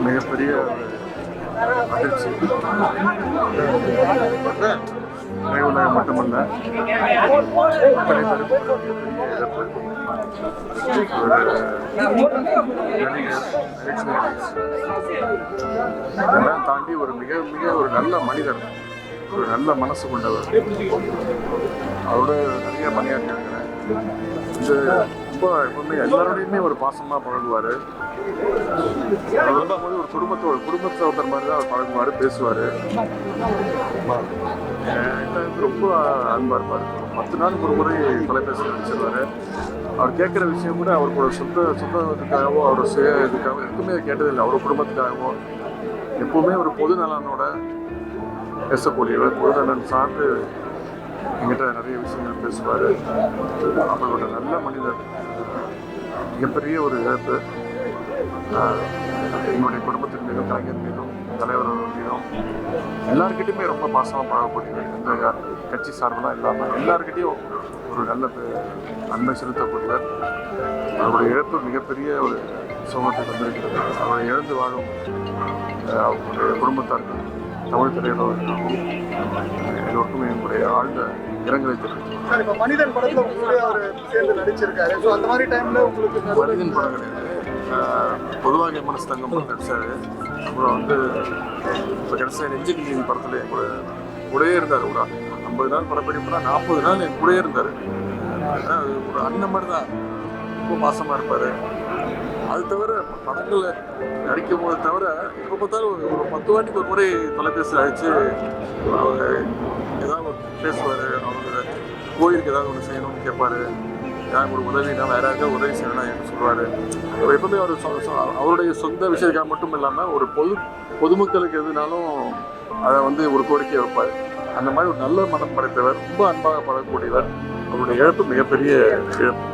மிகப்பெரிய அதிர்ச்சி. திரையுலகம் மட்டுமல்ல, அத்தனை பேருக்கு இழப்பு. இதெல்லாம் தாண்டி ஒரு மிக மிக ஒரு நல்ல மனிதர், ஒரு நல்ல மனசு கொண்டவர். அவரோட நிறைய பணியாற்றி இருக்கிறேன். இது ரொம்ப எப்பவுமே எல்லாரோடையுமே ஒரு பாசமாக பழகுவார். அவர் ஒரு குடும்பத்தை ஒருத்தர் மாதிரி தான் அவர் பழகுவார், பேசுவார். ரொம்ப அன்பாக இருப்பார். 10 நாளுக்கு ஒரு முறை தொலைபேசியில் அடிச்சிருவார். அவர் கேட்குற விஷயம் கூட அவரோட சொந்தத்துக்காகவோ அவர் சுய இதுக்காகவோ எதுவுமே கேட்டதில்லை. அவரோட குடும்பத்துக்காகவோ எப்பவுமே ஒரு பொது நலனோட பேசக்கூடியவர், பொது நலன் சார்ந்து என்கிட்ட நிறைய விஷயங்கள் பேசுவார். அவரோட நல்ல மனிதர். மிகப்பெரிய ஒரு இழப்பு. என்னுடைய குடும்பத்தின் மீதும், கலைஞர் மீதும், தலைவர்கள் மீதும் எல்லாருக்கிட்டையுமே ரொம்ப பாசமாக பழகக்கூடியவர். எந்த கட்சி சார்பெல்லாம் இல்லாமல் எல்லாருக்கிட்டையும் ஒரு நல்ல அன்பை செலுத்தக்கூடியவர். அவருடைய இழப்பு மிகப்பெரிய ஒரு சோகத்தை தந்திருக்கிறது. அவரை இழந்து வாழும் அவருடைய குடும்பத்தார்கள், தமிழ் திரையுலகம் எல்லோருக்குமே என்னுடைய ஆழ்ந்த இரங்கலை தெரிவித்தார். இப்போ மனிதன் படத்தில் உங்களுக்கு அவர் சேர்ந்து நடிச்சிருக்காரு. ஸோ அந்த மாதிரி டைமில் உங்களுக்கு மனிதன் படம் கிடையாது, பொதுவாக மனசு தங்கம் படம் நடிச்சார். அப்புறம் இப்போ கடைசியாக நெஞ்சுக்கு படத்தில் என் கூடயே இருந்தார். ஒரு 50 நாள் படப்பிடிப்புனா 40 நாள் என் கூடயே இருந்தார். ஒரு அண்ணன் மாதிரி தான், ரொம்ப பாசமாக இருப்பார். அது தவிர படங்களை நடிக்கும் போது தவிர எப்போ பார்த்தாலும் ஒரு 10 வாட்டிக்கு ஒரு முறை தொலைபேசி அழைச்சு அவங்க ஏதாவது பேசுவார். அவங்க கோயிலுக்கு ஏதாவது ஒன்று செய்யணும்னு கேட்பார். ஏதாவது ஒரு உதவினா வேறு யாராவது உதவி செய்யணும்னா எனக்கு சொல்லுவார். எப்பவுமே அவருடைய சொந்த விஷயத்துக்காக மட்டும் இல்லாமல் ஒரு பொதுமக்களுக்கு எதுனாலும் அதை ஒரு கோரிக்கையை வைப்பார். அந்த மாதிரி ஒரு நல்ல மனம் படைத்தவர், ரொம்ப அன்பாக பழகக்கூடியவர். அவருடைய இழப்பு மிகப்பெரிய இழப்பு.